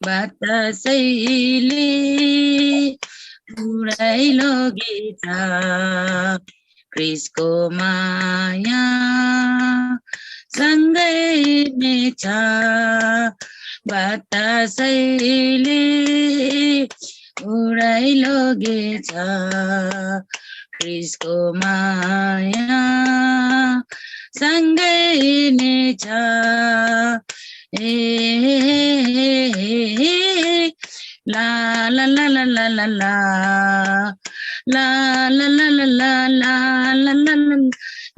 बतासैले उडाइलगेछ क्रिसको माया सँगै नै छ बतासैले उडाइलगेछ क्रिसको माया सँगै नै छ la la la la la la la la la la la la la la la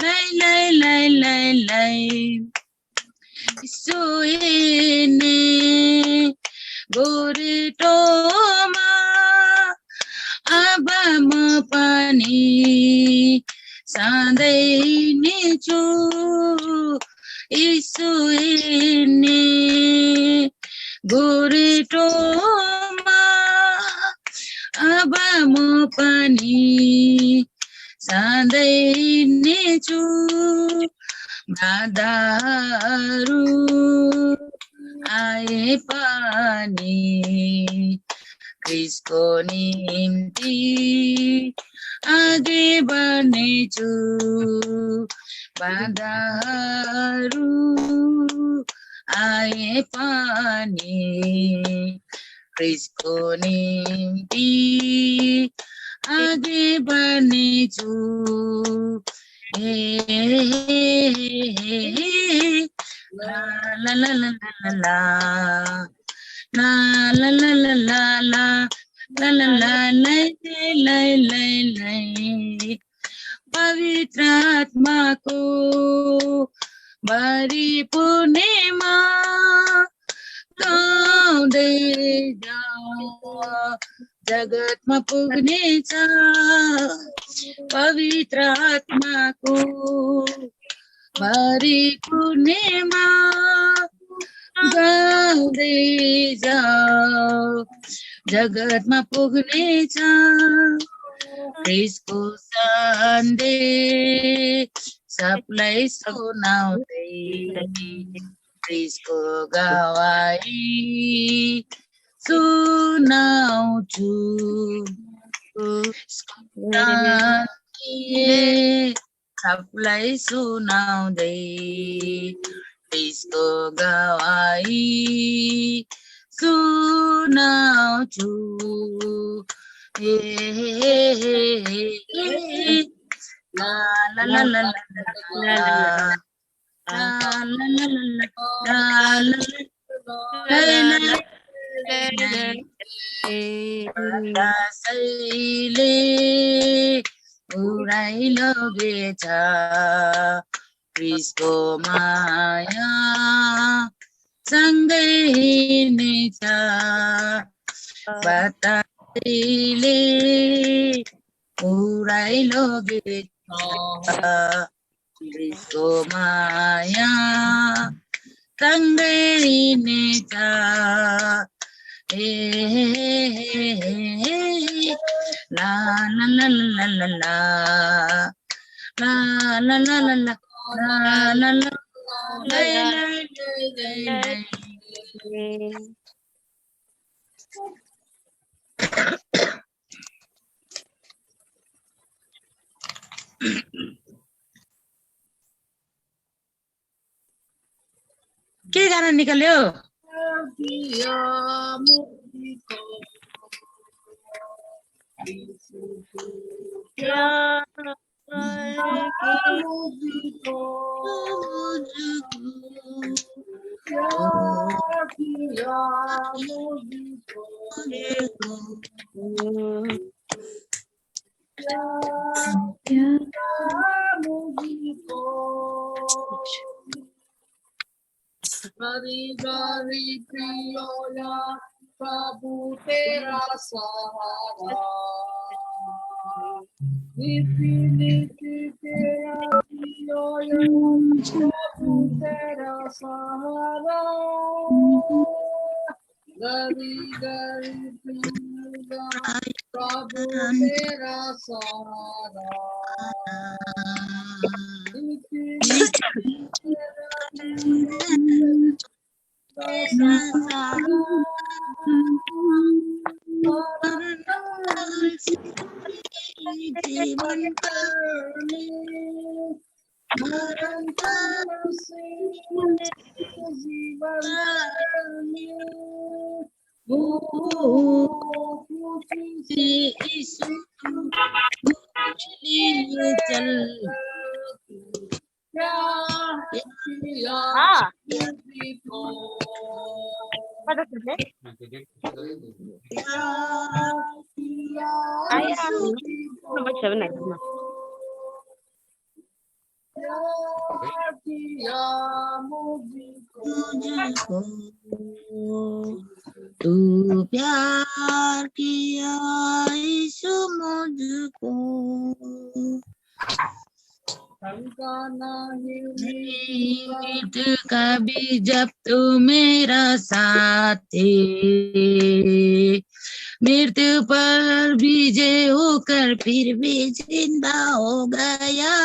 lai lai lai lai lai सुइने गोरेटोमा अब म पनि सधैँ नै छु सुइने गोरेटोमा अब म पनि सधैँ नै छु बाधाहरू आए पनि क्रिसको निम्ति अघि बढ्नेछु बाधाहरू आए पनि क्रिसको निम्ति अघि बढ्नेछु la la la la la la la la la la la la la la la lai lai lai lai पवित्र आत्माको भरि पूर्णिमा गाउँदै जाऊ जगतमा पुग्नेछ पवित्र आत्माको भरि पूर्णिमा गाउँदै जाऊ जगतमा पुग्नेछ क्रिसको सन्देश सबलाई सुनाउँदै क्रिसको गवाही सुनाउँछु सबलाई सुनाउँदै क्रिसको गवाही सुनाउँछु la la la la la बतासैले उडाइलगेछ क्रिसको माया सँगै नै छ बतासैले उडाइलगेछ क्रिसको माया सँगै नै छ la la la la la la la la la la la la la के गाना निकाल्यो गरी प्रियोया प्रभु तेरा सहारा नीति तेरा प्रियोया प्रभु तेरा सहारा गरी प्रियोया प्रभु तेरा सहारा जीवन चल हाँ पता चले आया नंबर 7 है मुझको तू प्यार किया यीशु मुझको कभी जब तू मेरा साथी मृत्यु पर विजय होकर फिर भी जिंदा हो गया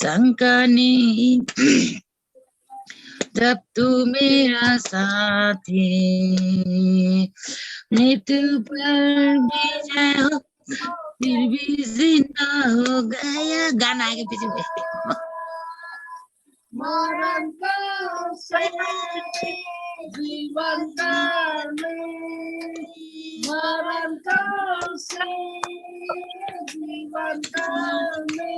शंका नहीं जब तू मेरा साथी मृत्यु पर विजय हो फिर भी जिंदा हो गया गाना आगे पीछे भेजते मरण से जीवन में मरण से जीवन में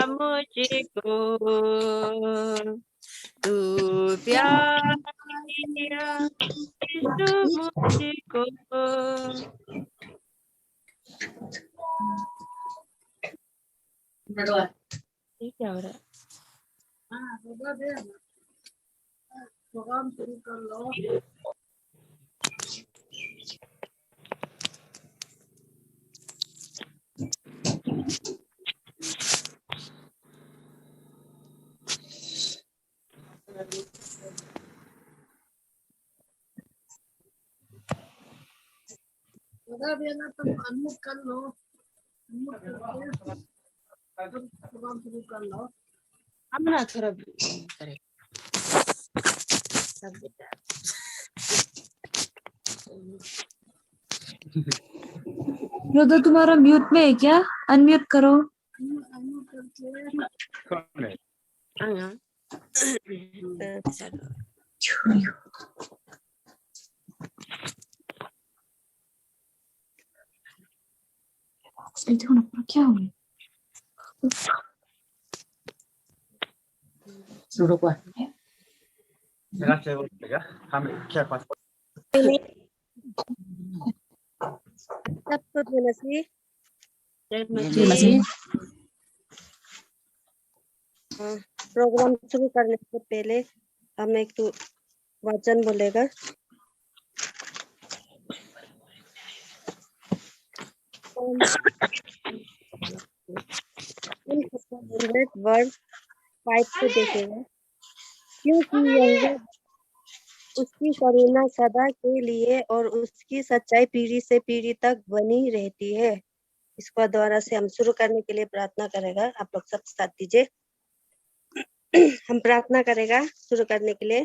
मुझको तू प्यार किया यीशु मुझको ये क्या हो रहा है प्रोग्राम शुरू कर लो देना तुम अनम्यूट कर लो अनम्यूट करके प्रोग्राम शुरू कर लो हम ना थोड़ा करे सब बेटा रुद्र तुम्हारा म्यूट में है क्या अनम्यूट करो अनम्यूट करके क्या हो गया शुरू कर सबको नमस्ते प्रोग्राम शुरू करने से पहले हम एक तो वचन बोलेगा वर्ड 5 को देखेगा क्योंकि यहोवा उसकी करुणा सदा के लिए और उसकी सच्चाई पीढ़ी से पीढ़ी तक बनी रहती है। इसको द्वारा से हम शुरू करने के लिए प्रार्थना करेगा। आप लोग सब साथ दीजिए। हम प्रार्थना करेगा शुरू करने के लिए।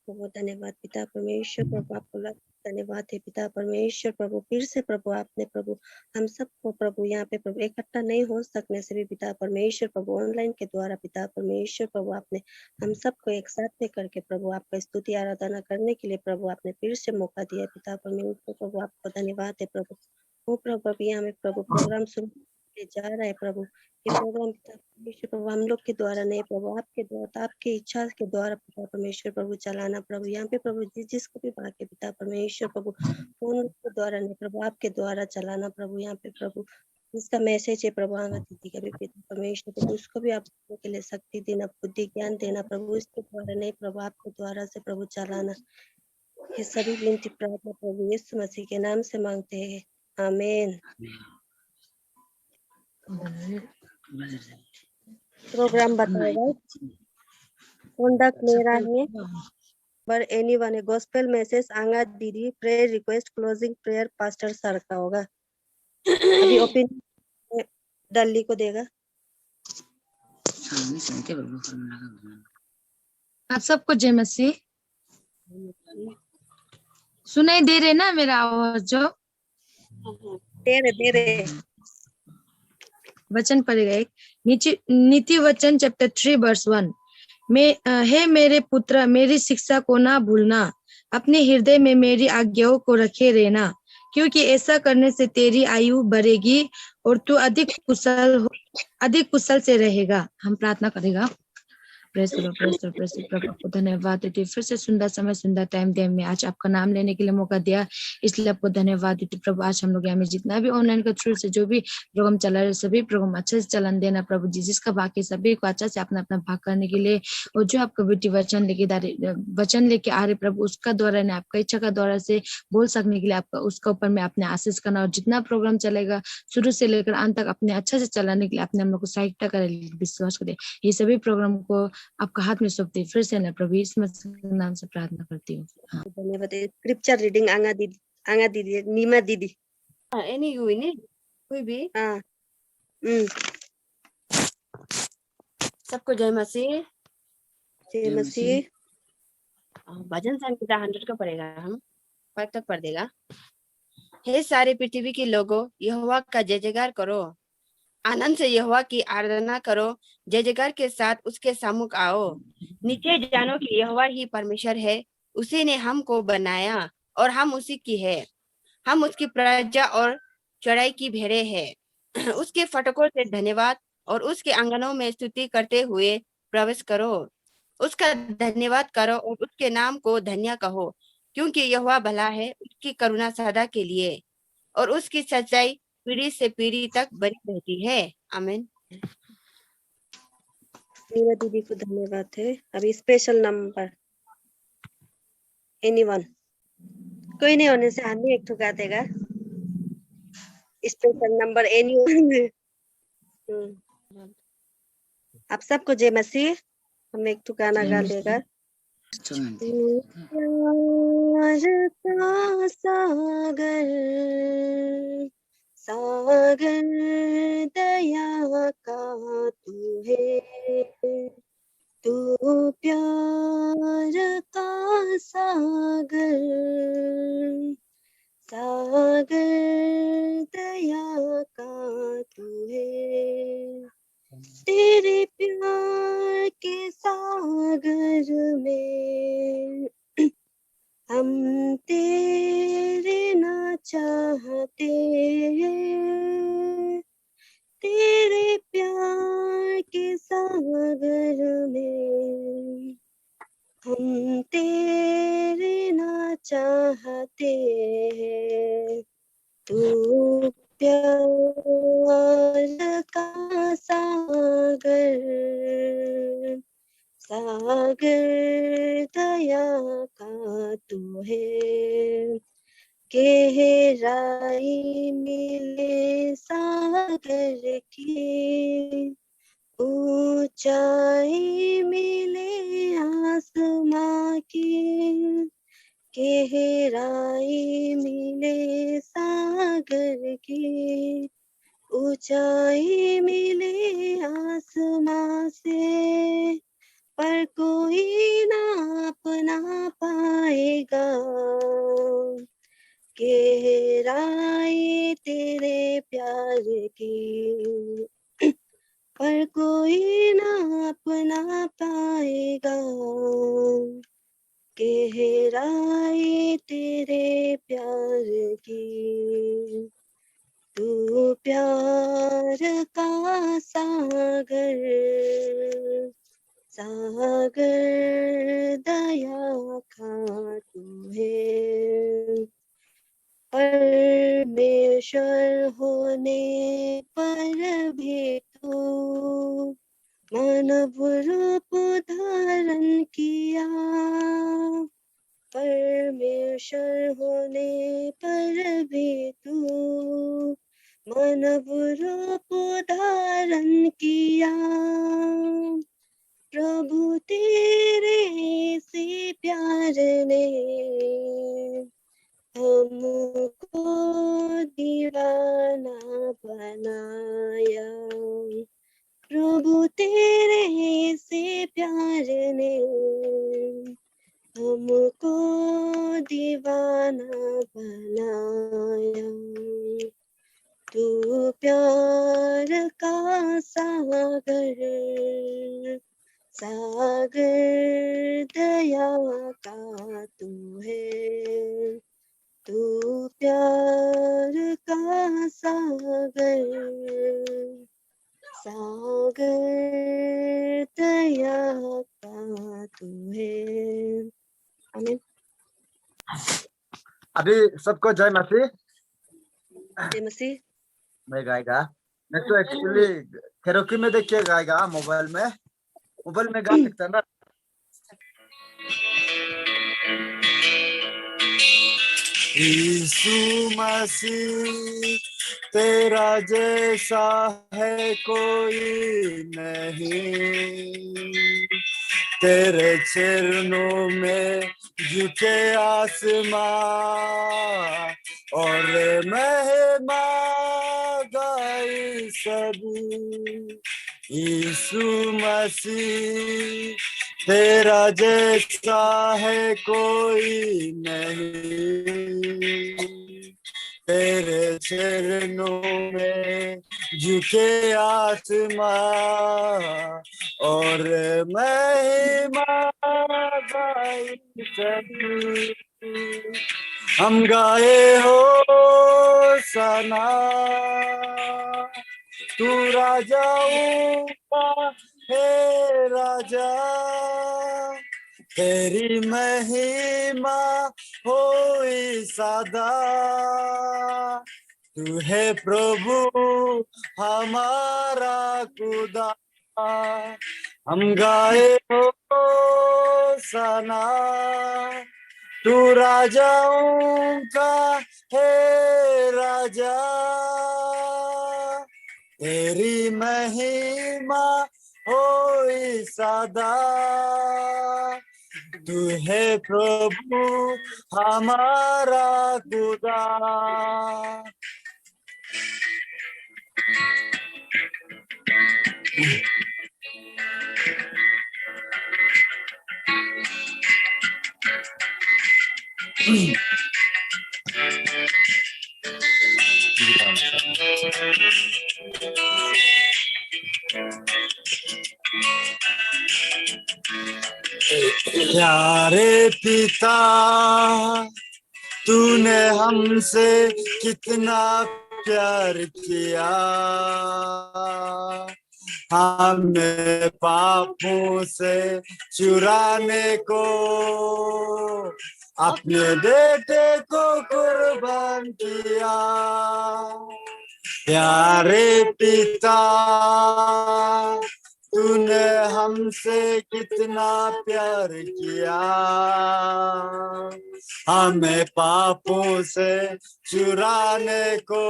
प्रभु धन्यवाद पिता परमेश्वर, प्रभु आपको धन्यवाद है पिता परमेश्वर। प्रभु फिर से प्रभु आपने प्रभु हम सबको प्रभु यहाँ पे प्रभु इकट्ठा नहीं हो सकने से भी पिता परमेश्वर प्रभु ऑनलाइन के द्वारा पिता परमेश्वर प्रभु आपने हम सबको एक साथ में करके प्रभु आपका स्तुति आराधना करने के लिए प्रभु आपने फिर से मौका दिया पिता परमेश्वर। प्रभु आपको धन्यवाद है प्रभु। ओ प्रभु अभी यहाँ में प्रभु प्रोग्राम शुरू जा रहा है प्रभु। ये प्रोग्राम पिता परमेश्वर प्रभु हम लोग के द्वारा नहीं प्रभु आपके द्वारा आपकी इच्छा के द्वारा पिता परमेश्वर प्रभु चलाना प्रभु। यहाँ पे प्रभु जिसको भी बाकी पिता परमेश्वर प्रभु फोन के द्वारा नहीं प्रभु आपके द्वारा चलाना प्रभु। यहाँ पे प्रभु जिसका मैसेज है प्रभु आंगा दीदी का भी पिता परमेश्वर प्रभु उसको भी आप के लिए शक्ति देना बुद्धि ज्ञान देना प्रभु। इसके द्वारा नहीं प्रभु आपके द्वारा से प्रभु चलाना। ये सभी विनती प्रार्थना प्रभु यीशु मसीह के नाम से मांगते हैं, आमीन। प्रोग्राम बताएगा। कंडक्ट मेरा है, पर एनीवन है। गॉस्पेल मैसेज आंगा दीदी, prayer request, closing prayer pastor sir का होगा। अभी ओपिनियन डल्ली को देगा। आप सबको जय मसीह। सुनाई दे रहे ना मेरा आवाज? जो दे रहे वचन पढ़ेगा एक। नीति वचन चैप्टर 3 वर्स 1। हे मेरे पुत्र, मेरी शिक्षा को ना भूलना, अपने हृदय में मेरी आज्ञाओं को रखे रहना, क्योंकि ऐसा करने से तेरी आयु बढ़ेगी और तू अधिक कुशल से रहेगा। हम प्रार्थना करेगा। प्रेस प्रभु को धन्यवाद देती, फिर से सुंदर समय सुंदर टाइम दे में आज आपका नाम लेने के लिए मौका दिया, इसलिए आपको धन्यवाद देती प्रभु। आज हम लोग यहाँ में जितना भी ऑनलाइन के थ्रू से जो भी प्रोग्राम चला रहे, सभी प्रोग्राम अच्छे से चलन देना प्रभु जी, जिसका बाकी सभी को अच्छा से अपना अपना भाग करने के लिए, और जो आपका बेटी वचन लेके आ रहे प्रभु, उसका द्वारा ने आपका इच्छा का द्वारा से बोल सकने के लिए आपका उसका ऊपर में अपने आशीष करना, और जितना प्रोग्राम चलेगा शुरू से लेकर अंत तक अपने अच्छा से चलाने के लिए अपने हम लोग को सहायता करे, विश्वास करे। ये सभी प्रोग्राम को आपका हाथ में सौंपते, फिर से ना प्रभु इस नाम से प्रार्थना करती हूँ। हाँ। धन्यवाद। स्क्रिप्चर रीडिंग आंगा दीदी नीमा दीदी। एनी हुई ने कोई भी। हाँ। सबको जय मसीह। जय मसीह। भजन संहिता 100 का पढ़ेगा, हम 5 तक पढ़ देगा। हे सारे पृथ्वी के लोगों, यहोवा का जय जयकार करो, आनंद से यहोवा की आराधना करो, जय जयकार के साथ उसके सम्मुख आओ। नीचे जानो कि यहोवा ही परमेश्वर है, उसी ने हमको बनाया और हम उसी की है। हम उसकी प्रजा और चढ़ाई की भेड़े हैं। उसके फाटकों से धन्यवाद और उसके आंगनों में स्तुति करते हुए प्रवेश करो। उसका धन्यवाद करो और उसके नाम को धन्य कहो, क्योंकि यहोवा भला है, उसकी करुणा सदा के लिए और उसकी सच्चाई पीढ़ी से पीढ़ी तक बनी रहती है। आमीन। नीमा दीदी को धन्यवाद है। अभी स्पेशल नंबर एनीवन, कोई नहीं होने से हम ही एक ठुका देगा। Special number anyone. आप सबको जय मसीह। हम एक ठुकाना गा लेगा। सागर सागर दया का तू है, तू प्यार का सागर, सागर दया का तू है। तेरे प्यार के सागर में हम तेरे ना चाहते हैं, तेरे प्यार के सागर में हम तेरे ना चाहते हैं। तू प्यार का सागर, सागर दया का तू है। गहराई मिले सागर की, ऊंचाई मिले आसमां की, गहराई मिले सागर की, ऊंचाई मिले आसमां से, पर कोई नाप ना पाएगा। गहराई तेरे प्यार की, पर कोई नाप ना पाएगा। गहराई तेरे प्यार की, तू प्यार का सागर, सागर दया का तू है। परमेश्वर होने पर भी तू मानव रूप धारण किया। परमेश्वर होने पर भी तू मानव रूप धारण किया। प्रभु तेरे से प्यार ने हमको दीवाना बनाया। प्रभु तेरे से प्यार ने हमको दीवाना बनाया। तू प्यार का सागर, सागर दया का तू है। तू प्यार का सागर, सागर दया का तू है। आमीन। अभी सबको जय मसीह। जय मसीह। मैं गाएगा, मैं तो एक्चुअली कैरोकी में देख के गाएगा। मोबाइल में गा सकता ना। यीशु मसीह तेरा जैसा है कोई नहीं, तेरे चरणों में झुके आसमां और महिमा गाई सभी। यीशु मसीह तेरा जैसा है कोई नहीं, तेरे चरणों में झुके आत्मा और महिमा गाई सभी। हम गाए हो सना, तू राजाओं का है राजा, तेरी महिमा होई सदा। तू है प्रभु हमारा खुदा, हम गाए हो सना। तू राजाओं का है राजा, तेरी महिमा होई सदा। तू है प्रभु हमारा खुदा। प्यारे पिता, तूने हमसे कितना प्यार किया, हमें पापों से चुराने को अपने बेटे को कुर्बान किया। प्यारे पिता, तूने हमसे कितना प्यार किया, हमें पापों से चुराने को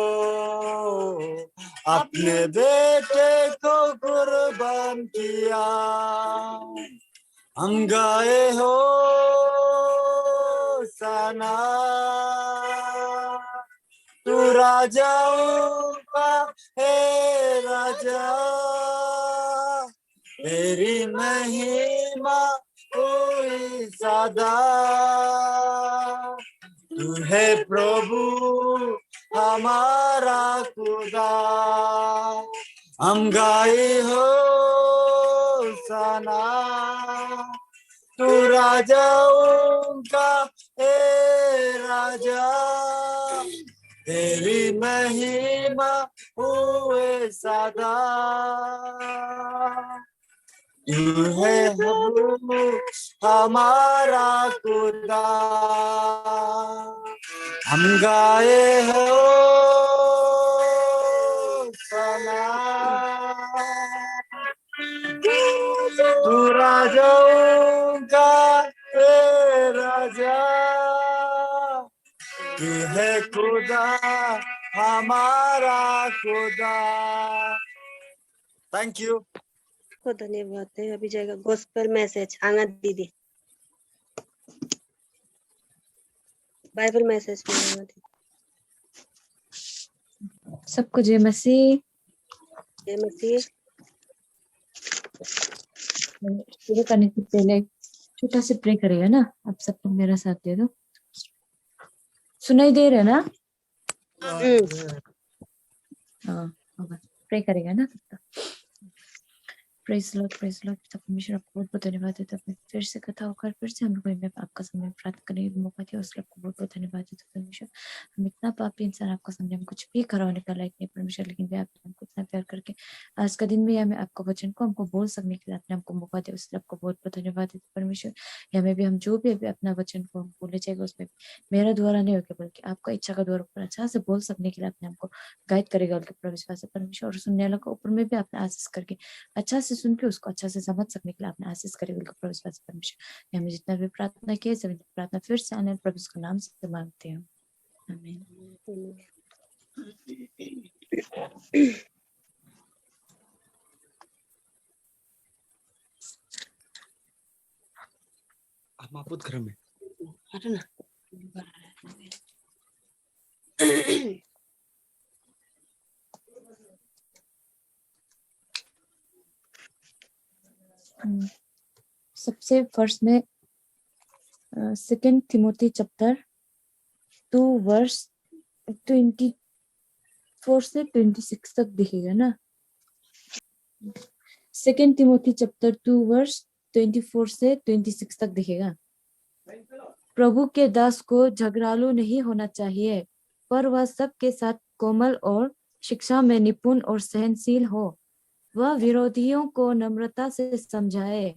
अपने बेटे को कुर्बान किया। हम गाए हो सना, तू राजाओं का है राजा, तेरी महिमा कोई सदा। तू है प्रभु हमारा खुदा, हम गाए हो सना। तू राजाओं का है राजा, तेरी महिमा हुए सदा। तू है प्रभु हमारा खुदा, हम गाए हो सना। तू राजाओं का है राजा, तू है खुदा हमारा खुदा। Thank you. बहुत धन्यवाद है। अभी जाएगा गॉस्पेल मैसेज आनंद दीदी। बाइबल मैसेज में आना थी। सबको जय मसीह। जय मसीह। शुरू करने से पहले छोटा से प्रे करेगा ना, आप सब लोग मेरा साथ दे दो। सुनाई दे रहा है ना? हाँ, होगा। प्रे करेगा ना तब तक। Praise Lord, praise Lord. परमेश्वर आपको बहुत बहुत धन्यवाद देता है, फिर से कथा होकर फिर से हमको आपका सामने प्रार्थना करने का मौका दिया, उसके लिए आपको बहुत बहुत धन्यवाद देता है परमेश्वर। हम इतना पापी इंसान आपका सामने हम कुछ भी खड़ा होने का लायक नहीं परमेश्वर, लेकिन भी आपने हमको इतना प्यार करके आज का दिन भी हमें आपका वचन को हमको बोल सकने के लिए आपने हमको मौका दिया, उसके लिए आपको बहुत बहुत धन्यवाद देता है परमेश्वर। हमें भी हम जो भी अभी अपना वचन को हम बोले जाएगा उसमें मेरा द्वारा नहीं होगा बल्कि आपका इच्छा का द्वारा पर अच्छा से बोल सकने के लिए आपने हमको गाइड करेगा उनके ऊपर विश्वास है परमेश्वर। और सुनने वालों के ऊपर में भी आपने आशीष करके अच्छा से सुन के उसको अच्छा से समझ सकने के लिए आपने आशीष करेगा उनके ऊपर विश्वास है परमेश्वर। हमें जितना भी प्रार्थना किए सभी प्रार्थना फिर से आने प्रभु के नाम से मांगते हैं, आमीन। मापुत घर में हटो ना। सबसे फर्स्ट में 2 तिमोथी चैप्टर 2 वर्स 24 से 26 तक दिखेगा ना। 2 तिमोथी चैप्टर 2 वर्स 24 से 26 तक दिखेगा। प्रभु के दास को झगड़ालू नहीं होना चाहिए, पर वह सबके साथ कोमल और शिक्षा में निपुण और सहनशील हो। वह विरोधियों को नम्रता से समझाए।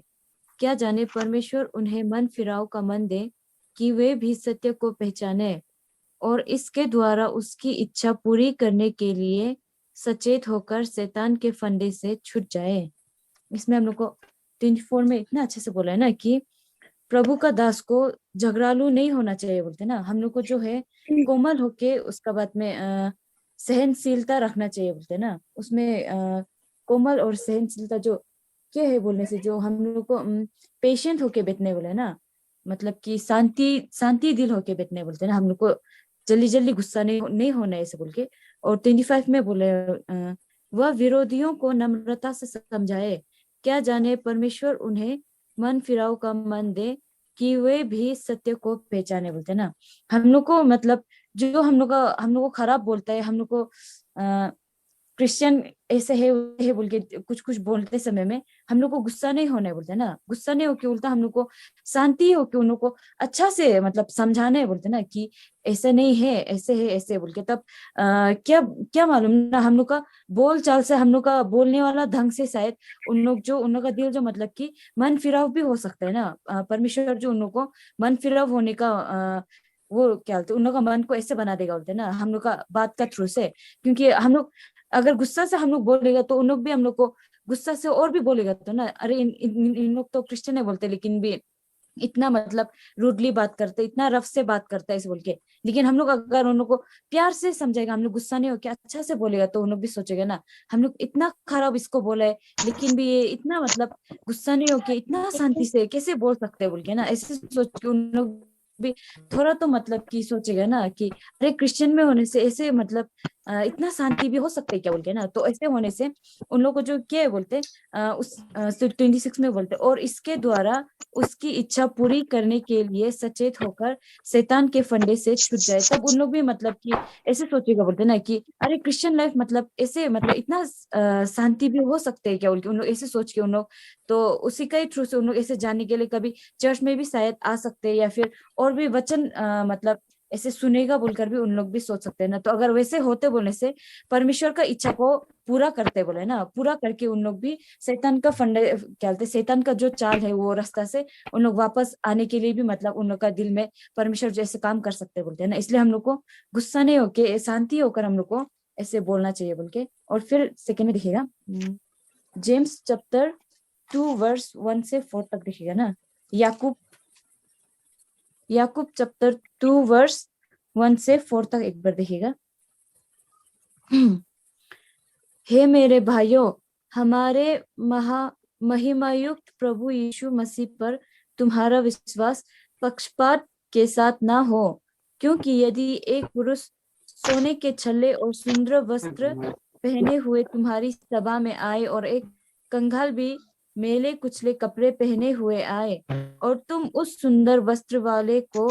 क्या जाने परमेश्वर उन्हें मन फिराव का मन दे कि वे भी सत्य को पहचाने और इसके द्वारा उसकी इच्छा पूरी करने के लिए सचेत होकर शैतान के फंदे से छूट जाए। इसमें हम लोग को 24 में इतना अच्छे से बोला है ना कि प्रभु का दास को झगड़ालू नहीं होना चाहिए बोलते ना। हम लोग को जो है कोमल होके उसका बाद में सहनशीलता रखना चाहिए बोलते ना। उसमें कोमल और सहनशीलता जो क्या है बोलने से जो हम लोग को पेशेंट होके बैठने बोले ना, मतलब कि शांति दिल होके बैठने बोलते ना। हम लोग को जल्दी जल्दी गुस्सा नहीं होना ऐसे बोल के। और 25 में बोले वह विरोधियों को नम्रता से समझाए। क्या जाने परमेश्वर उन्हें मन फिराव का मन दे कि वे भी सत्य को पहचाने बोलते ना। हम लोग को मतलब जो हम लोग को खराब बोलता है, हम लोग को क्रिश्चियन ऐसे है बोल के कुछ बोलते समय में हम लोग को गुस्सा नहीं होने बोलते ना। गुस्सा नहीं होके उल्टा हम लोग को शांति होके उन लोग को अच्छा से मतलब समझाने बोलते ना कि ऐसा नहीं है, ऐसे है, ऐसे बोल के। तब क्या मालूम ना, हम लोग का बोल चाल से, हम लोग का बोलने वाला ढंग से शायद उन लोग का दिल जो मतलब कि मन फिराव भी हो सकता है ना। परमेश्वर जो उन लोग को मन फिराव होने का वो क्या बोलते उन लोग का मन को ऐसे बना देगा बोलते ना हम लोग का बात का थ्रू से। क्योंकि हम लोग अगर गुस्सा से हम लोग बोलेगा तो उन लोग भी हम लोग को गुस्सा से और भी बोलेगा तो ना, अरे इन लोग तो क्रिश्चियन है बोलते लेकिन भी इतना मतलब रूडली बात करते, इतना रफ से बात करता है इस बोल के। लेकिन हम लोग अगर उन लोग को प्यार से समझेगा, हम लोग गुस्सा नहीं होकर अच्छा से बोलेगा तो उन लोग भी सोचेगा ना हम लोग इतना खराब इसको बोला है लेकिन भी ये इतना मतलब गुस्सा नहीं होके इतना शांति से कैसे बोल सकते हैं बोल के ना। ऐसे सोच के उन लोग भी थोड़ा तो मतलब कि सोचेगा ना कि अरे क्रिश्चियन में होने से ऐसे मतलब इतना शांति भी हो सकता है क्या बोल के ना। तो ऐसे होने से उन लोग को जो क्या बोलते उस 26 में बोलते और इसके द्वारा उसकी इच्छा पूरी करने के लिए सचेत होकर शैतान के फंदे से छूट जाए। तब उन लोग भी मतलब कि ऐसे सोचेगा बोलते ना कि अरे क्रिश्चियन लाइफ मतलब ऐसे मतलब इतना शांति भी हो सकते है क्या बोल के उन लोग ऐसे सोच के उन लोग तो उसी का ही थ्रू से उन लोग ऐसे जानने के लिए कभी चर्च में भी शायद आ सकते हैं या फिर और भी वचन मतलब ऐसे सुनेगा बोलकर भी उन लोग भी सोच सकते हैं ना। तो अगर वैसे होते बोलने से परमेश्वर का इच्छा को पूरा करते बोले ना, पूरा करके उन लोग भी शैतान का फंडे क्या बोलते शैतान का जो चाल है वो रास्ता से उन लोग वापस आने के लिए भी मतलब उन लोग का दिल में परमेश्वर जैसे काम कर सकते बोलते हैं ना। इसलिए हम लोग को गुस्सा नहीं होके शांति होकर हम लोग को ऐसे बोलना चाहिए बोल के। और फिर सेकेंड में दिखेगा जेम्स चैप्टर 2 वर्स 1 से 4 तक दिखेगा ना। याकूब चैप्टर 2 वर्स 1 से 4 तक एक बार देखिएगा। हे मेरे भाइयों, हमारे महिमायुक्त प्रभु यीशु मसीह पर तुम्हारा विश्वास पक्षपात के साथ ना हो। क्योंकि यदि एक पुरुष सोने के छल्ले और सुंदर वस्त्र पहने हुए तुम्हारी सभा में आए और एक कंगाल भी मेले कुचले कपड़े पहने हुए आए और तुम उस सुंदर वस्त्र वाले को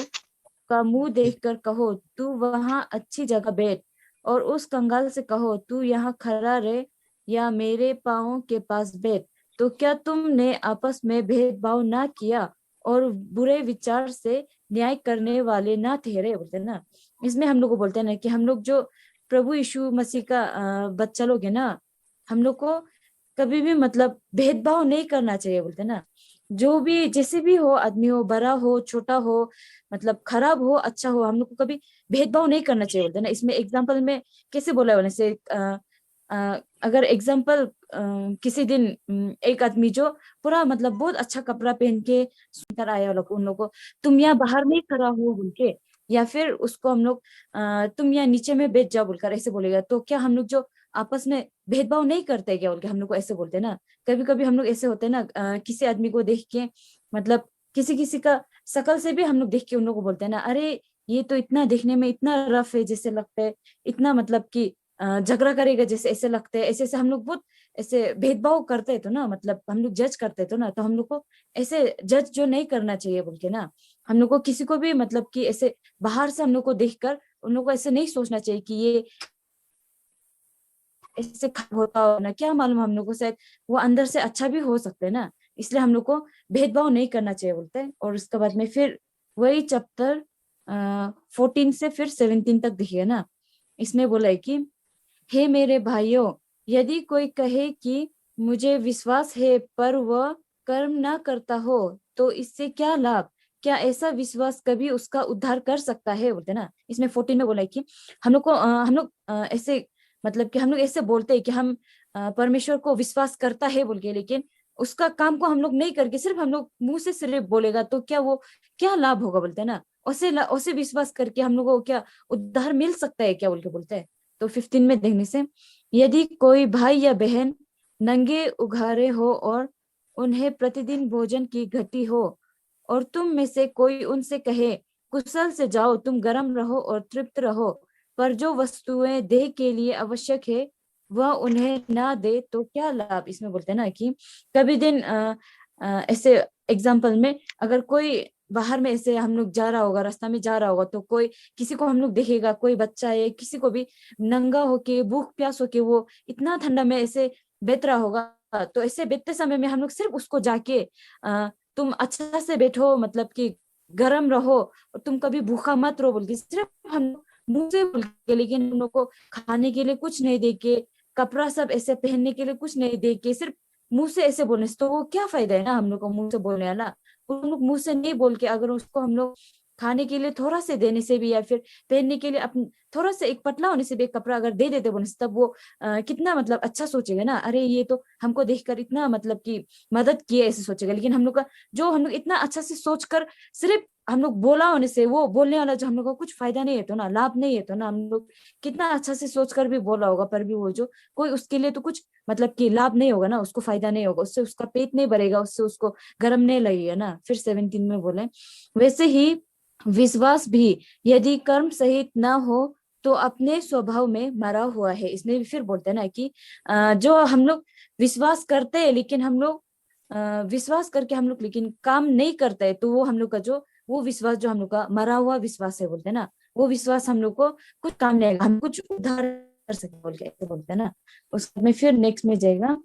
का मुंह देखकर कहो तू वहां अच्छी जगह बैठ, और उस कंगाल से कहो तू यहाँ खड़ा रह या मेरे पाँव के पास बैठ, तो क्या तुमने आपस में भेदभाव ना किया और बुरे विचार से न्याय करने वाले ना ठहरे? बोलते हैं ना। इसमें हम लोग को बोलते हैं ना कि हम लोग जो प्रभु यीशु मसीह का बच्चा लोग है ना, हम लोग को कभी भी मतलब भेदभाव नहीं करना चाहिए। बोलते हैं ना, जो भी जैसे भी हो आदमी हो, बड़ा हो छोटा हो, मतलब खराब हो अच्छा हो, हम लोग को कभी भेदभाव नहीं करना चाहिए। बोलते हैं ना। इसमें एग्जाम्पल में कैसे बोला है से अगर एग्जाम्पल किसी दिन एक आदमी जो पूरा मतलब बहुत अच्छा कपड़ा पहन के सुंदर आया उन लोग को तुम यहाँ बाहर नहीं खड़ा हो बोल के, या फिर उसको हम लोग तुम यहाँ नीचे में बैठ जाओ बोलकर ऐसे बोलेगा, तो क्या हम लोग जो आपस में भेदभाव नहीं करते क्या बोल के हम लोग को ऐसे बोलते हैं ना। कभी कभी हम लोग ऐसे होते हैं ना, किसी आदमी को देख के मतलब किसी किसी का शकल से भी हम लोग देख के उन लोग को बोलते हैं ना, अरे ये तो इतना देखने में इतना रफ है जैसे लगता है, इतना मतलब कि झगड़ा करेगा जैसे ऐसे लगते हैं, ऐसे ऐसे हम लोग बहुत ऐसे भेदभाव करते तो ना, मतलब हम लोग जज करते तो ना, तो हम लोग को ऐसे जज जो नहीं करना चाहिए बोल के ना। हम लोग को किसी को भी मतलब कि ऐसे बाहर से हम लोग को देखकर उन लोग को ऐसे नहीं सोचना चाहिए कि ये ऐसे होता हो ना, क्या मालूम हम लोग को शायद वो अंदर से अच्छा भी हो सकते हैं ना। इसलिए हम लोग को भेदभाव नहीं करना चाहिए बोलते हैं। और उसके बाद में फिर वही चैप्टर 14 से फिर 17 तक दिखेगा ना। इसमें बोला है कि हे मेरे भाइयों, यदि कोई कहे कि मुझे विश्वास है पर वह कर्म ना करता हो तो इससे क्या लाभ? क्या ऐसा विश्वास कभी उसका उद्धार कर सकता है? बोलते ना। इसमें 14 में बोला है कि हम लोग को हम लोग ऐसे मतलब कि हम लोग ऐसे बोलते हैं कि हम परमेश्वर को विश्वास करता है बोल के, लेकिन उसका काम को हम लोग नहीं करके सिर्फ हम लोग मुंह से सिर्फ बोलेगा तो क्या वो क्या लाभ होगा? बोलते हैं ना। उसे विश्वास करके हम लोग को क्या उद्धार मिल सकता है क्या बोल के बोलते हैं। तो 15 में देखने से, यदि कोई भाई या बहन नंगे उघारे हो और उन्हें प्रतिदिन भोजन की घटी हो और तुम में से कोई उनसे कहे कुशल से जाओ, तुम गर्म रहो और तृप्त रहो, पर जो वस्तुएं देह के लिए आवश्यक है वह उन्हें ना दे तो क्या लाभ? इसमें बोलते हैं ना कि कभी दिन ऐसे एग्जाम्पल में अगर कोई बाहर में ऐसे हम लोग जा रहा होगा, रास्ता में जा रहा होगा, तो कोई किसी को हम लोग देखेगा, कोई बच्चा है किसी को भी नंगा होके भूख प्यास होके वो इतना ठंडा में ऐसे बैठ रहा होगा, तो ऐसे बैठते समय में हम लोग सिर्फ उसको जाके तुम अच्छा से बैठो, मतलब कि गर्म रहो और तुम कभी भूखा मत रहो बोल के सिर्फ हम मुंह से बोल के, लेकिन हम लोग को खाने के लिए कुछ नहीं दे के, कपड़ा सब ऐसे पहनने के लिए कुछ नहीं दे के, सिर्फ मुंह से ऐसे बोलने से तो वो क्या फायदा है ना हम लोग को मुंह से बोलने वाला। उन लोग मुंह से नहीं बोल के अगर उसको हम लोग खाने के लिए थोड़ा से देने से भी या फिर पहनने के लिए अपने थोड़ा सा एक पतला होने से भी एक कपड़ा अगर दे देते बोलने से, तब वो कितना मतलब अच्छा सोचेगा ना, अरे ये तो हमको देखकर इतना मतलब कि मदद किए ऐसे सोचेगा। लेकिन हम लोग का जो हम लोग इतना अच्छा से सोचकर सिर्फ हम लोग बोला होने से वो बोलने वाला जो हम लोग को कुछ फायदा नहीं है तो ना, लाभ नहीं है तो ना, हम लोग कितना अच्छा से सोचकर भी बोला होगा पर भी वो जो कोई उसके लिए तो कुछ मतलब कि लाभ नहीं होगा ना, उसको फायदा नहीं होगा, उससे उसका पेट नहीं भरेगा, उससे उसको गर्म नहीं लगेगा ना। फिर 17 में बोले वैसे ही विश्वास भी यदि कर्म सहित ना हो तो अपने स्वभाव में मरा हुआ है। इसमें भी फिर बोलते हैं ना कि जो हम लोग विश्वास करते हैं लेकिन हम लोग विश्वास करके हम लोग लेकिन काम नहीं करते है, तो वो हम लोग का जो वो विश्वास जो हम लोग का मरा हुआ विश्वास है बोलते हैं ना, वो विश्वास हम लोग को कुछ काम नहीं आएगा, हम कुछ उद्धार कर सकते बोल के ऐसे बोलते हैं ना। उसमें फिर नेक्स्ट में जाएगा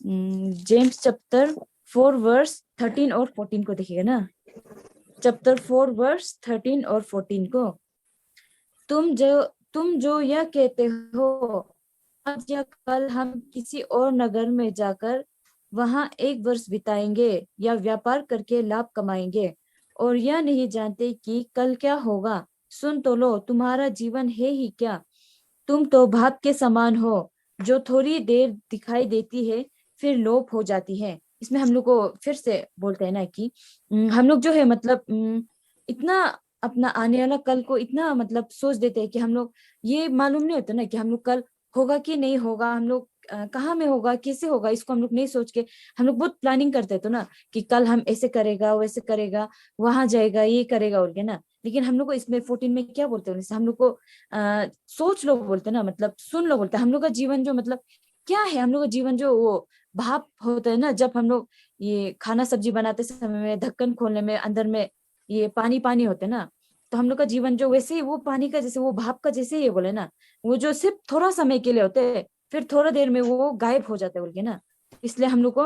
जेम्स चैप्टर 4 वर्स 13 और 14 को देखिएगा ना। चैप्टर 4 वर्स 13 और 14 को, तुम जो यह कहते हो आज या कल हम किसी और नगर में जाकर वहां 1 वर्ष बिताएंगे या व्यापार करके लाभ कमाएंगे और यह नहीं जानते कि कल क्या होगा, सुन तो लो तुम्हारा जीवन है ही क्या, तुम तो भाप के समान हो जो थोड़ी देर दिखाई देती है फिर लोप हो जाती है। इसमें हम लोग को फिर से बोलते हैं ना कि हम लोग जो है मतलब इतना अपना आने वाला कल को इतना मतलब सोच देते हैं कि हम लोग ये मालूम नहीं होता ना कि हम लोग कल होगा कि नहीं होगा, हम लोग कहाँ में होगा, कैसे होगा, इसको हम लोग नहीं सोच के हम लोग बहुत प्लानिंग करते तो ना कि कल हम ऐसे करेगा, वैसे करेगा, वहां जाएगा, ये करेगा बोल के ना। लेकिन हम लोग को इसमें 14 में क्या बोलते हैं, हम लोग को सोच लो बोलते ना, मतलब सुन लो बोलते, हम लोग का जीवन जो मतलब क्या है, हम लोग का जीवन जो वो भाप होता है ना, जब हम लोग ये खाना सब्जी बनाते समय में ढक्कन खोलने में अंदर में ये पानी पानी होते ना, तो हम लोग का जीवन जो वैसे ही वो पानी का जैसे, वो भाप का जैसे ही है बोले ना, वो जो सिर्फ थोड़ा समय के लिए होते हैं, फिर थोड़ा देर में वो गायब हो जाता है बोल के ना। इसलिए हम लोग को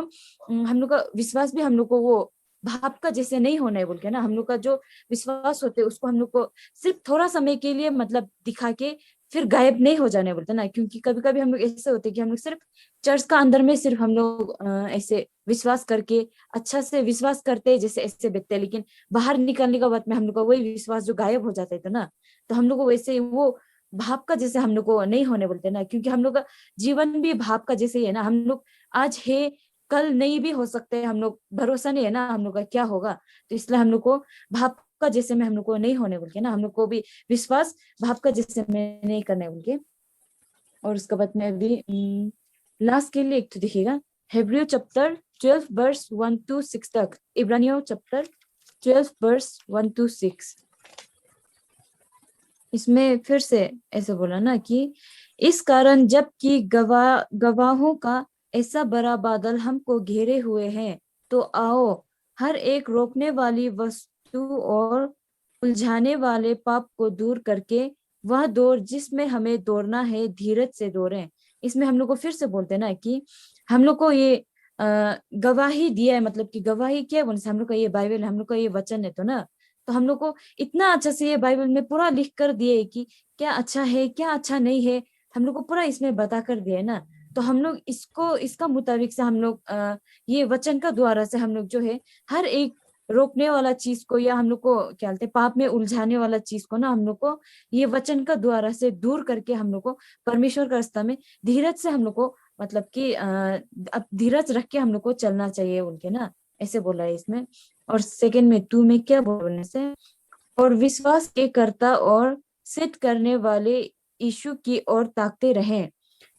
हम लोग का विश्वास भी हम लोग को वो भाप का जैसे नहीं होना है बोल के ना। हम लोग का जो विश्वास होते है उसको हम लोग को सिर्फ थोड़ा समय के लिए मतलब दिखा के फिर गायब नहीं हो जाने बोलते ना। क्योंकि कभी कभी हम लोग ऐसे होते कि हम लोग सिर्फ चर्च का अंदर में सिर्फ हम लोग ऐसे विश्वास करके अच्छा से विश्वास करते हैं जैसे ऐसे बैठते हैं, लेकिन बाहर निकलने के बाद में हम लोग का वही विश्वास जो गायब हो जाता है तो ना, तो हम लोग को वैसे वो भाप का जैसे हम लोग को नहीं होने बोलते ना। क्योंकि हम लोग का जीवन भी भाप का जैसे ही है ना, हम लोग आज है कल नहीं भी हो सकते, हम लोग भरोसा नहीं है ना हम लोग का क्या होगा। तो इसलिए हम लोग को भाप का जैसे में हम लोग को नहीं होने बोल के ना, हम लोग को भी विश्वास भाप का जैसे में नहीं करने बोल के। और उसके बाद में भी लास्ट के लिए एक तो देखिएगा हेब्रियो चैप्टर 12 वर्स 1 to 6 तक, इब्रानियों चैप्टर 12 वर्स 1 to 6। इसमें फिर से ऐसे बोला ना कि इस कारण जबकि गवाहों का ऐसा बड़ा बादल हमको घेरे हुए हैं, तो आओ हर एक रोकने वाली वस्तु और उलझाने वाले पाप को दूर करके वह दौड़ जिसमें हमें दौड़ना है धीरज से दौड़ें। इसमें हम लोग को फिर से बोलते हैं ना कि हम लोग को ये गवाही दिया है, मतलब कि गवाही क्या है बोलने से हम लोग का ये बाइबल, हम लोग का ये वचन है तो ना, तो हम लोग को इतना अच्छा से ये बाइबल में पूरा लिख कर दिए कि क्या अच्छा है क्या अच्छा नहीं है, हम लोग को पूरा इसमें बता कर दिया है ना। तो हम लोग इसको इसका मुताबिक से हम लोग ये वचन का द्वारा से हम लोग जो है हर एक रोकने वाला चीज को या हम लोग को क्या बोलते हैं पाप में उलझाने वाला चीज को ना, हम लोग को ये वचन का द्वारा से दूर करके हम लोग को परमेश्वर का रास्ता में धीरज से हम लोग को मतलब कि अब धीरज रख के हम लोग को चलना चाहिए उनके ना, ऐसे बोला है इसमें। और सेकंड में 2 में क्या बोलने से, और विश्वास के कर्ता और सिद्ध करने वाले यीशु की ओर ताकते रहें,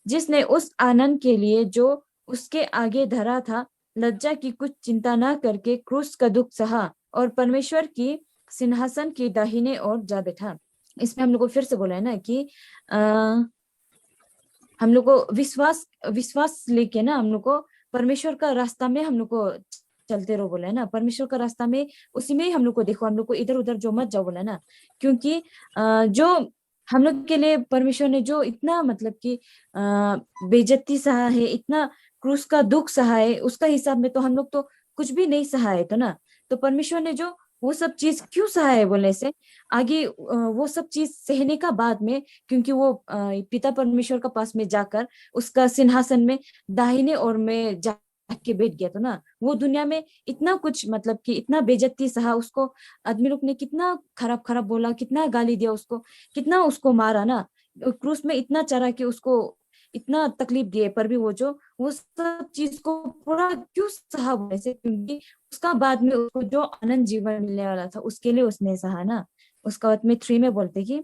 जिसने उस आनंद के लिए जो उसके आगे धरा था लज्जा की कुछ चिंता ना करके क्रूस का दुख सहा और परमेश्वर की सिंहासन की दाहिने ओर जा बैठा। इसमें हम लोग को फिर से बोला है ना कि हम लोग को विश्वास लेके ना हम लोग को परमेश्वर का रास्ता में हम लोग को चलते रहो बोला है ना। परमेश्वर का रास्ता में उसी में ही हम लोग को देखो, हम लोग को इधर उधर जो मत जाओ बोला है ना। क्योंकि जो हम लोग के लिए परमेश्वर ने जो इतना मतलब कि बेइज्जती सहा है, इतना क्रूस का दुख सहा है, उसका हिसाब में तो हम लोग तो कुछ भी नहीं सहा है तो ना। तो परमेश्वर ने जो वो सब चीज क्यों सहा है बोलने से आगे वो सब चीज सहने का बाद में, क्योंकि वो पिता परमेश्वर का पास में जाकर उसका सिंहासन में दाहिने ओर में जा के बैठ गया तो ना, वो दुनिया में इतना कुछ मतलब कि इतना बेइज्जती सहा, उसको आदमी लोग ने कितना खराब खराब बोला, कितना गाली दिया उसको, कितना उसको मारा ना, क्रूस में इतना चढ़ा के उसको इतना तकलीफ दिए, पर भी वो सब चीज को पूरा क्यों सहा बोलने से, क्योंकि उसका बाद में उसको जो आनंद जीवन मिलने वाला था उसके लिए उसने सहा ना। उसका बाद में 3 में बोलते कि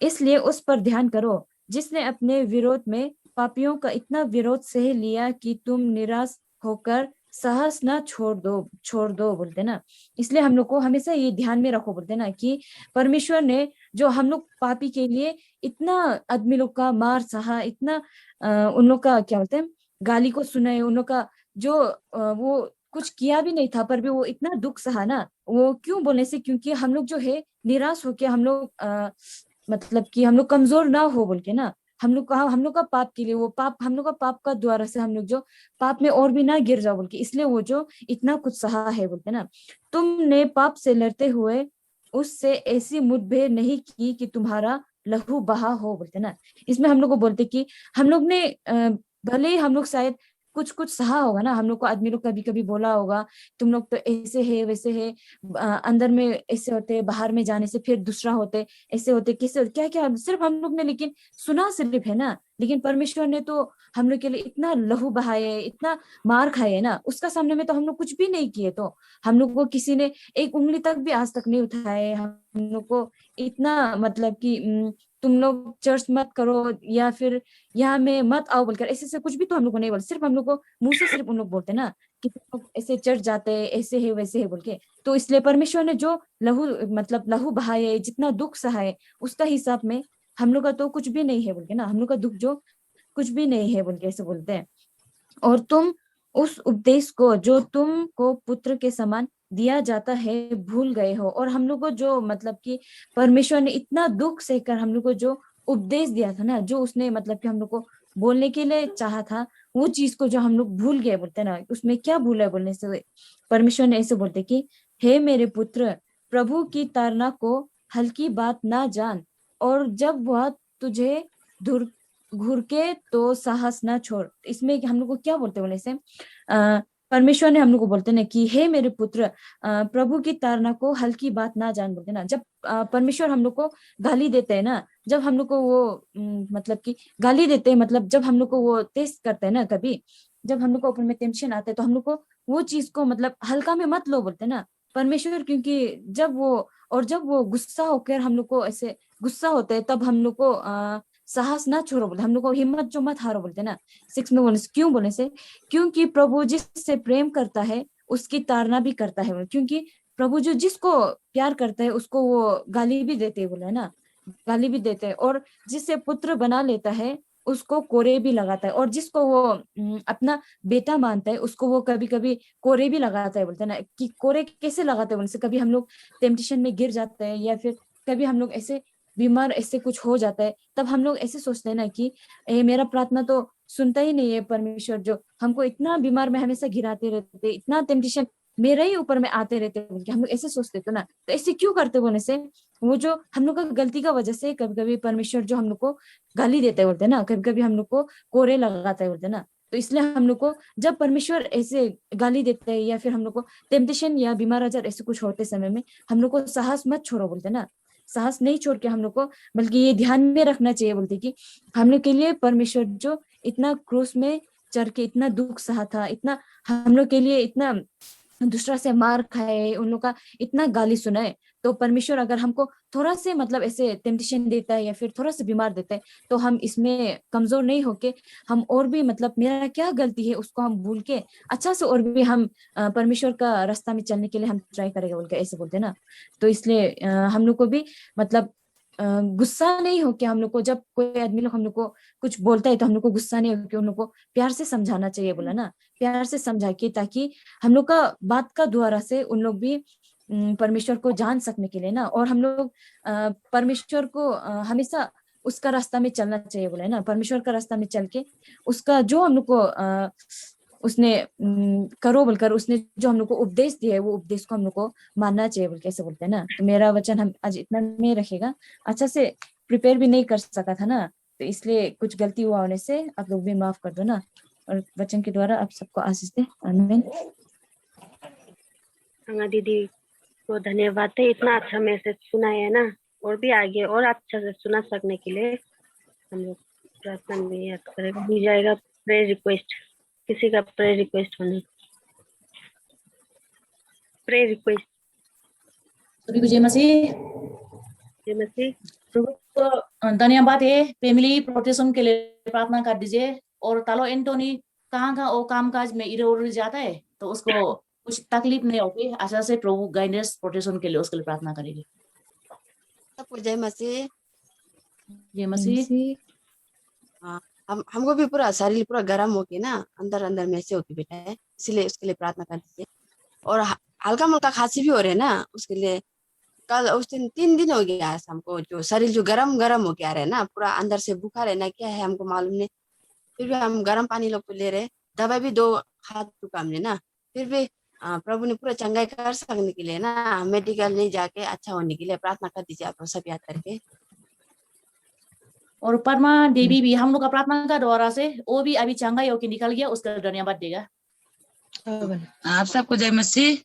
इसलिए उस पर ध्यान करो जिसने अपने विरोध में पापियों का इतना विरोध सह लिया कि तुम निराश होकर साहस ना छोड़ दो बोलते ना। इसलिए हम लोग को हमेशा ये ध्यान में रखो बोलते ना कि परमेश्वर ने जो हम लोग पापी के लिए इतना आदमी लोग का मार सहा, इतना उन लोग का क्या बोलते हैं गाली को सुनाए, उन लोग का जो वो कुछ किया भी नहीं था पर भी वो इतना दुख सहा ना, वो क्यों बोलने से क्योंकि हम लोग जो है निराश होके हम लोग मतलब कि हम लोग कमजोर ना हो बोल के ना, हम लोग का पाप के लिए वो पाप हम लोग का पाप का द्वारा से हम लोग जो पाप में और भी ना गिर जाओ बोल के, इसलिए वो जो इतना कुछ सहा है बोलते ना। तुमने पाप से लड़ते हुए उससे ऐसी मुठभेड़ नहीं की कि तुम्हारा लहू बहा हो बोलते ना। इसमें हम लोग को बोलते कि हम लोग ने भले ही हम लोग शायद कुछ कुछ सहा होगा ना, हम लोग को आदमी लोग कभी कभी बोला होगा तुम लोग तो ऐसे है वैसे है, अंदर में ऐसे होते, बाहर में जाने से फिर दूसरा होते, ऐसे होते कैसे होते, क्या क्या सिर्फ हम लोग ने लेकिन सुना सिर्फ है ना, लेकिन परमेश्वर ने तो हम लोग के लिए इतना लहू बहाए, इतना मार खाए ना, उसका सामने में तो हम लोग कुछ भी नहीं किए। तो हम लोग को किसी ने एक उंगली तक भी आज तक नहीं उठाए। हम लोग को इतना मतलब कि तुम लोग चर्च मत करो या फिर यहाँ में मत आओ बोलकर ऐसे से कुछ भी तो हम लोग को नहीं बोल, सिर्फ हम लोग को मुंह से सिर्फ उन लोग बोलते ना कि तुम लोग ऐसे चर्च जाते हैं, ऐसे है वैसे है बोल के। तो इसलिए परमेश्वर ने जो लहू मतलब लहू बहाए, जितना दुख सहाए, उसका हिसाब में हम लोग का तो कुछ भी नहीं है बोल के ना, हम लोग का दुख जो कुछ भी नहीं है बोल के ऐसे बोलते हैं। और तुम उस उपदेश को जो तुमको पुत्र के समान दिया जाता है भूल गए हो। और हम लोग को जो मतलब कि परमेश्वर ने इतना दुख सहकर हम लोग को जो उपदेश दिया था ना, जो उसने मतलब कि हम लोग को बोलने के लिए चाहा था, वो चीज को जो हम लोग भूल गए बोलते ना, उसमें क्या भूला है बोलने से? परमेश्वर ने ऐसे बोलते कि हे मेरे पुत्र, प्रभु की ताड़ना को हल्की बात ना जान, और जब वह तुझे घुरके तो साहस ना छोड़। इसमें हम लोग को क्या बोलते बोलने से परमेश्वर ने हम लोग को बोलते ना कि हे मेरे पुत्र, प्रभु की ताड़ना को हल्की बात ना जान बोलते ना। जब परमेश्वर हम लोग को गाली देते हैं ना, जब हम लोग को वो मतलब कि गाली देते हैं, मतलब जब हम लोग को वो टेस्ट करते हैं ना, कभी जब हम लोग को ऊपर में टेंशन आता है तो हम लोग को वो चीज को मतलब हल्का में मत लो बोलते ना परमेश्वर। क्योंकि जब वो गुस्सा होकर हम लोग को ऐसे गुस्सा होते हैं, तब हम लोग को साहस ना छोड़ो बोलते, हम लोग को हिम्मत जो मत हारो बोलते ना। 6 में बोले क्यों बोले से, क्योंकि प्रभु जिससे प्रेम करता है उसकी ताड़ना भी करता है। क्योंकि प्रभु जो जिसको प्यार करता है उसको वो गाली भी देते हैं बोले है ना, गाली भी देते हैं। और जिससे पुत्र बना लेता है उसको कोरे भी लगाता है, और जिसको वो अपना बेटा मानता है उसको वो कभी कभी कोरे भी लगाता है बोलते हैं ना। कि कोरे कैसे लगाते हैं बोलने से, कभी हम लोग टेम्पटेशन में गिर जाते हैं या फिर कभी हम लोग ऐसे बीमार ऐसे कुछ हो जाता है, तब हम लोग ऐसे सोचते हैं ना कि मेरा प्रार्थना तो सुनता ही नहीं है परमेश्वर, जो हमको इतना बीमार में हमेशा गिराते रहते, इतना टेम्पटेशन मेरे ही ऊपर में आते रहते हैं, हम लोग ऐसे सोचते तो ना। तो ऐसे क्यों करते बोलने से, वो जो हम लोग का गलती का वजह से कभी कभी परमेश्वर जो हम लोग को गाली देते बोलते ना, कभी कभी हम लोग को कोरे लगाता है बोलते ना। तो इसलिए हम लोग को जब परमेश्वर ऐसे गाली देते हैं या फिर हम लोग को टेम्पटेशन या बीमार आजार ऐसे कुछ होते समय में, हम लोग को साहस मत छोड़ो बोलते ना, साहस नहीं छोड़ के हम लोग को बल्कि ये ध्यान में रखना चाहिए बोलते कि हम लोग के लिए परमेश्वर जो इतना क्रूस में चढ़ के इतना दुख सहा था, इतना हम लोग के लिए इतना दूसरा से मार खाए, उन लोग का इतना गाली सुना है। तो परमेश्वर अगर हमको थोड़ा से मतलब ऐसे टेम्पटेशन देता है या फिर थोड़ा सा बीमार देता है, तो हम इसमें कमजोर नहीं होके हम और भी मतलब मेरा क्या गलती है उसको हम भूल के अच्छा से और भी हम परमेश्वर का रास्ता में चलने के लिए हम ट्राई करेंगे बोल के ऐसे बोलते ना। तो इसलिए हम लोग को भी मतलब गुस्सा नहीं हो कि हम लोग को जब कोई आदमी लोग हम लोग को कुछ बोलता है तो हम लोग को गुस्सा नहीं हो कि उन लोग को प्यार से समझाना चाहिए बोला ना, प्यार से समझा के, ताकि हम लोग का बात का द्वारा से उन लोग भी परमेश्वर को जान सकने के लिए ना। और हम लोग परमेश्वर को हमेशा उसका रास्ता में चलना चाहिए बोला है ना, परमेश्वर का रास्ता में चल के उसका जो हम लोग को उसने करो बोलकर उसने जो हम लोग को उपदेश दिया है वो उपदेश को हम लोग को मानना चाहिए बोल कैसे बोलते हैं ना। तो मेरा वचन हम आज इतना में रखेगा, अच्छा से प्रिपेयर भी नहीं कर सका था ना, तो इसलिए कुछ गलती हुआ होने से आप लोग भी माफ कर दो ना, और वचन के द्वारा आप सबको आशीष दे, आमीन। दीदी को धन्यवाद है, इतना अच्छा मैसेज सुनाया है ना, और भी आगे और अच्छा से सुना सकने के लिए हम लोग प्रार्थना में याद करेगा। मिल जाएगा प्रेयर रिक्वेस्ट, किसी का प्रेयर रिक्वेस्ट होने, प्रेयर रिक्वेस्ट। सभी को जय मसीह। जय मसीह। प्रभु को धन्यवाद है, फैमिली प्रोटेक्शन के लिए प्रार्थना कर दीजिए। और तालो एंटोनी कहाँ वो काम काज में इधर उधर जाता है तो उसको कुछ तकलीफ नहीं होगी, अच्छा से प्रभु गाइडेंस प्रोटेक्शन के लिए उसके लिए प्रार्थना करेंगे। सबको जय मसीह। जय मसीह। हमको भी पूरा शरीर पूरा गर्म हो के ना अंदर अंदर में से होके बैठा है, इसलिए उसके लिए प्रार्थना कर दीजिए। और हल्का मुल्का खांसी भी हो रहे है ना, उसके लिए कल उस दिन 3 दिन हो गया है हमको, जो शरीर जो गरम गरम हो के आ रहे है ना, पूरा अंदर से बुखार है ना, क्या है हमको मालूम नहीं, फिर भी हम गर्म पानी लोग तो ले रहे, दवाई भी 2 खा चुका हमने ना, फिर भी प्रभु ने पूरा चंगाई कर सकने के लिए ना मेडिकल नहीं जाके अच्छा होने के लिए प्रार्थना कर दीजिए आप सब याद करके। और परमा देवी भी हम लोग का प्रार्थना का द्वारा से वो भी अभी चंगाई होके निकल गया, उसका धन्यवाद देगा। आप सबको जय मसीह।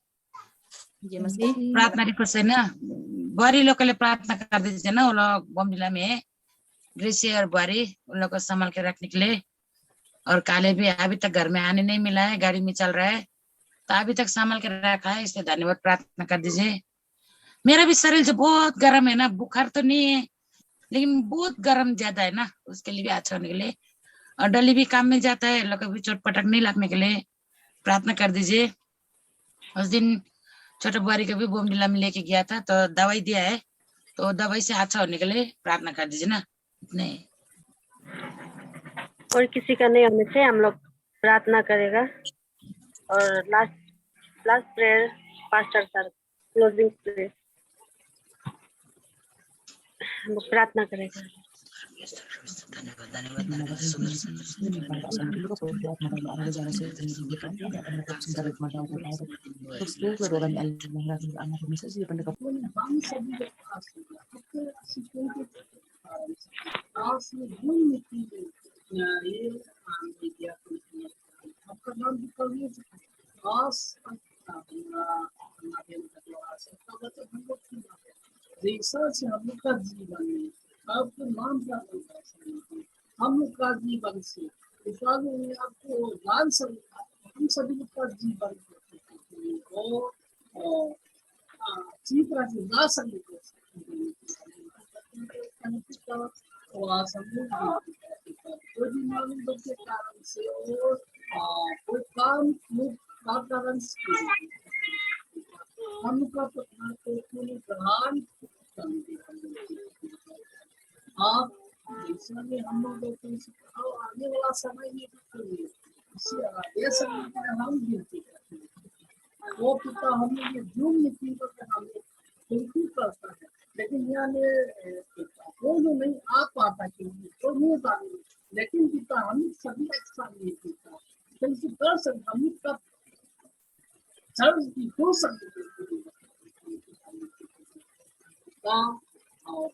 जय मसीह। प्रार्थना रिक्वेस्ट है ना, गौरी लोग के लिए प्रार्थना कर दीजिए ना, वो लोग बम जिला में ग्रेसी और बुआरी उन लोग को संभाल के रखने के लिए। और काले भी अभी तक घर में आने नहीं मिला है, गाड़ी में चल रहा है, तो अभी तक संभाल के रखा है, इसलिए धन्यवाद प्रार्थना कर दीजिए। मेरा भी शरीर जो बहुत गर्म है ना, बुखार तो नहीं है लेकिन बहुत गर्म ज्यादा है ना, उसके लिए भी अच्छा होने के लिए। और डली भी काम में जाता है, लोग भी चोट पटक नहीं लगने के लिए प्रार्थना कर दीजिए। उस दिन छोटे बुआरी को भी बोमडिला में लेके गया था, तो दवाई दिया है, तो दवाई से अच्छा होने के लिए प्रार्थना कर दीजिए ना, इतने। और किसी का नहीं होने से हम लोग प्रार्थना करेगा। और last prayer pastor sir, closing prayer हम लोग प्रार्थना करेगा। हम सभी लोग आपका नाम भी करिए। जैसा से हम लोग का जीवन में आपको नाम का हम लोग का जीवन से आपको लाल सभी हम सभी लोग का जीवन को अच्छी तरह से ला सकते कोई भी मालूम के कारण से और कोई काम का कारण से हम का प्रधान आप जैसा भी हम लोग आने वाला समय में ये समय में हम गिनती करते हैं। वो पिता हमें ये जूम नीति पर हमें बिल्कुल करता है, लेकिन यहाँ वो जो नहीं आ पाता क्योंकि तो नहीं पाते, लेकिन पिता हम सभी अच्छा नहीं पिता क्योंकि कर सकते हम का सर्व की हो सकते और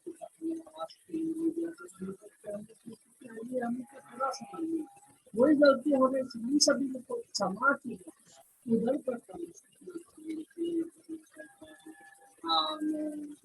वही गलती होने से हम सभी को क्षमा की उधर पर आमीन।